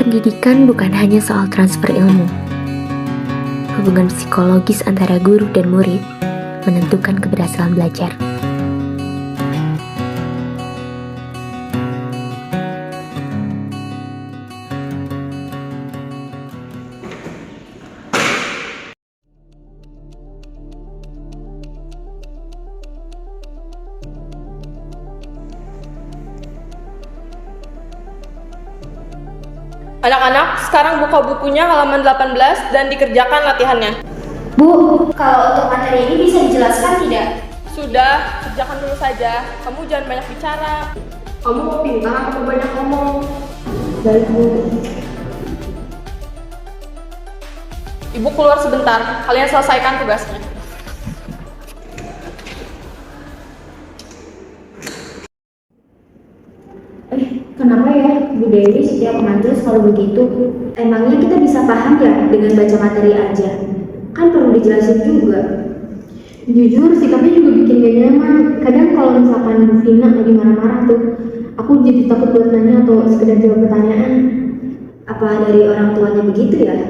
Pendidikan bukan hanya soal transfer ilmu. Hubungan psikologis antara guru dan murid menentukan keberhasilan belajar. Anak-anak, sekarang buka bukunya halaman 18 dan dikerjakan latihannya. Bu, kalau untuk materi ini bisa dijelaskan tidak? Sudah, kerjakan dulu saja. Kamu jangan banyak bicara. Kamu mau pintar atau banyak ngomong? Baik, Bu. Ibu keluar sebentar, kalian selesaikan tugasnya. Kenapa ya Bu Dewi setiap mengajar selalu begitu? Emangnya kita bisa paham ya dengan baca materi aja? Kan perlu dijelasin juga. Jujur sikapnya juga bikin gak nyaman. Kadang kalau misalkan Bu Vina lagi marah-marah tuh, aku jadi takut buat nanya atau sekedar jawab pertanyaan. Apa dari orang tuanya begitu ya?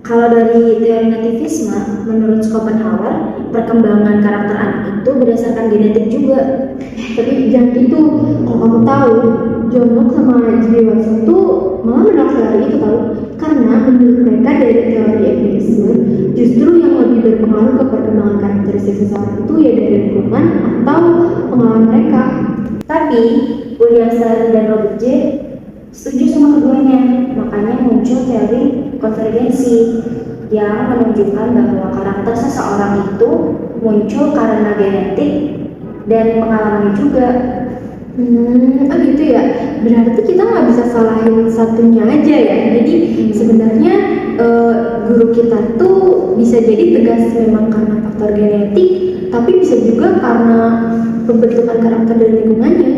Kalau dari teori nativisme, menurut Schopenhauer, perkembangan karakter anak itu berdasarkan genetik juga. Tapi jangan itu, kalau kamu tahu, John Locke sama J.B. Watson tuh malah menolak teori itu tahu, karena menurut mereka dari teori empirisme, justru yang lebih berpengaruh ke perkembangan karakteristik seseorang itu ya dari lingkungan atau pengalaman mereka. Tapi William Sartre dan Robert J. setuju sama keduanya, makanya muncul teori konvergensi yang menunjukkan bahwa karakter seseorang itu muncul karena genetik dan pengalaman juga. Oh gitu ya. Berarti kita nggak bisa salahin satunya aja ya. Jadi sebenarnya guru kita tuh bisa jadi tegas memang karena faktor genetik, tapi bisa juga karena pembentukan karakter dari lingkungannya.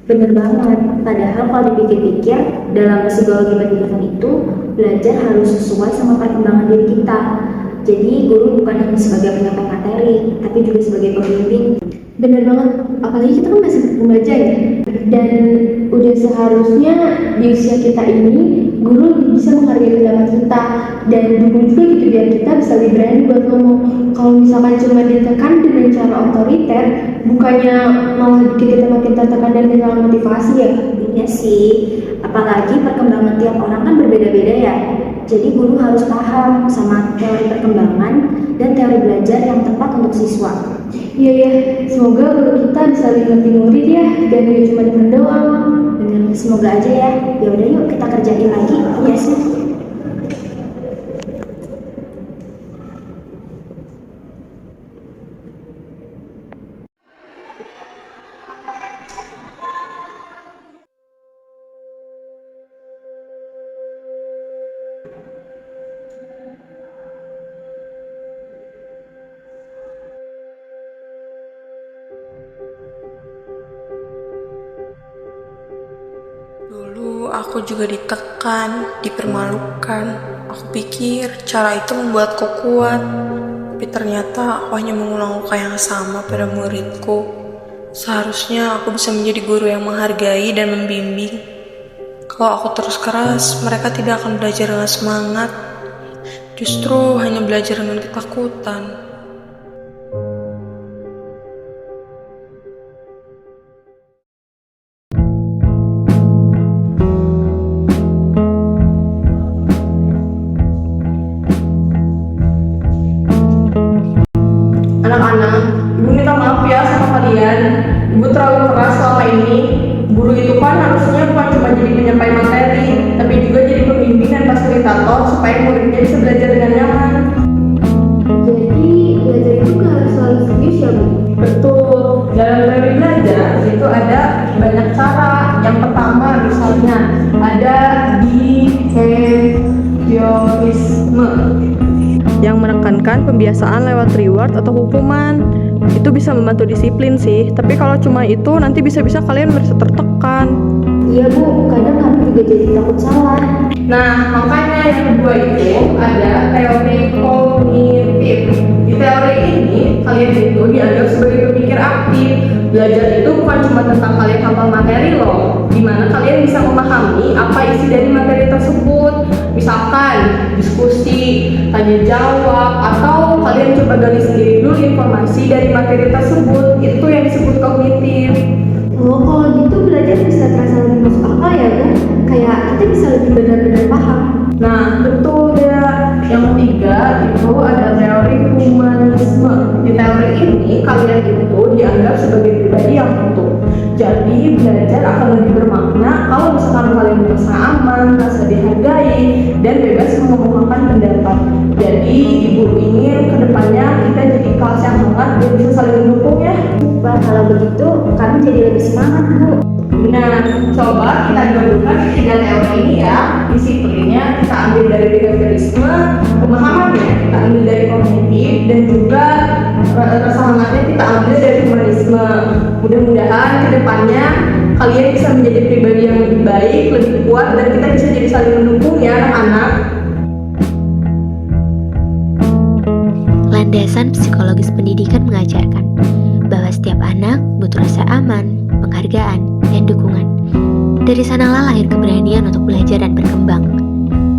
Bener banget. Padahal kalau dipikir-pikir, dalam psikologi pendidikan itu belajar harus sesuai sama perkembangan diri kita. Jadi guru bukan hanya sebagai penyampai materi, tapi juga sebagai pembimbing. Bener banget, apalagi kita kan masih remaja ya. Dan udah seharusnya di usia kita ini, guru lebih bisa menghargai pendapat kita dan dukung juga gitu biar kita bisa lebih berani buat ngomong. Kalau misalkan cuma ditekan dengan cara otoriter, bukannya malah bikin kita makin tertekan dan kehilangan motivasi ya? Iya sih, apalagi perkembangan tiap orang kan berbeda-beda ya. Jadi guru harus paham sama teori perkembangan dan teori belajar yang tepat untuk siswa. Iya ya, semoga guru kita bisa lebih ngerti murid ya, dan gak cuma depan doang. Bener, semoga aja ya. Ya udah yuk kita kerjain lagi. Iya sih. Dulu aku juga ditekan, dipermalukan. Aku pikir cara itu membuatku kuat, tapi ternyata aku hanya mengulang luka yang sama pada muridku. Seharusnya aku bisa menjadi guru yang menghargai dan membimbing. Kalau aku terus keras, mereka tidak akan belajar dengan semangat, justru hanya belajar dengan ketakutan. Anak-anak, ibu minta maaf ya sama kalian. Ibu terlalu keras selama ini. Guru itu kan harusnya bukan cuma jadi penyampai materi, tapi juga jadi pembimbing dan fasilitator supaya muridnya bisa belajar dengan nyaman. Jadi belajar itu nggak harus selalu serius ya Bu? Betul, dalam teori belajar itu ada banyak cara. Yang pertama misalnya ada behaviorisme yang menekankan pembiasaan lewat reward atau hukuman. Itu bisa membantu disiplin sih, tapi kalau cuma itu nanti bisa-bisa kalian merasa tertekan. Iya Bu, kadang kami juga jadi takut salah. Nah, makanya yang kedua itu ada teori kognitif. Di teori ini, kalian itu dianggap sebagai pemikir aktif. Belajar itu bukan cuma tentang kalian hafal materi loh, dimana kalian bisa memahami apa isi dari materi tersebut. Misalkan diskusi, tanya jawab, atau kalian coba gali sendiri dulu informasi dari materi tersebut. Itu yang disebut kognitif. Oh, kalau gitu belajar bisa terasa lebih masuk akal ya, Bu? Kayak kita bisa lebih benar-benar paham. Nah, betul ya. Yang ketiga itu ada teori humanisme. Di teori ini kalian itu dianggap sebagai pribadi yang utuh. Jadi belajar akan lebih bermakna kalau misalkan kalian merasa aman, merasa dihargai, dan bebas mengemukakan pendapat. Jadi di guru ini kedepannya kita jadi kelas yang hangat dan bisa saling mendukung ya. Wah, kalau begitu kami jadi lebih semangat, Bu. Nah, coba kita gabungkan tiga teori ini ya. Disiplinnya kita ambil dari behaviorisme, pemahamannya kita ambil dari kognitif, dan juga rasa hangatnya kita ambil dari humanisme. Mudah-mudahan kedepannya kalian bisa menjadi pribadi yang lebih baik, lebih kuat, dan kita bisa jadi saling mendukung ya anak-anak. Landasan psikologis pendidikan mengajarkan bahwa setiap anak butuh rasa aman, penghargaan, dan dukungan. Dari sanalah lahir keberanian untuk belajar dan berkembang.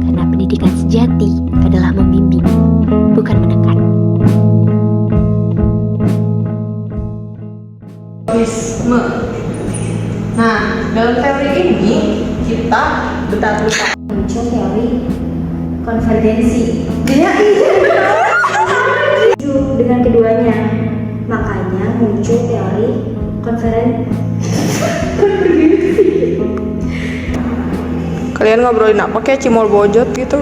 Karena pendidikan sejati adalah membimbing, bukan menekan. Humanisme. Nah, dalam teori ini kita betapa Muncul teori konvergensi. Dengan keduanya, makanya muncul teori Kalian ngobrolin apa kayak cimol bojot gitu?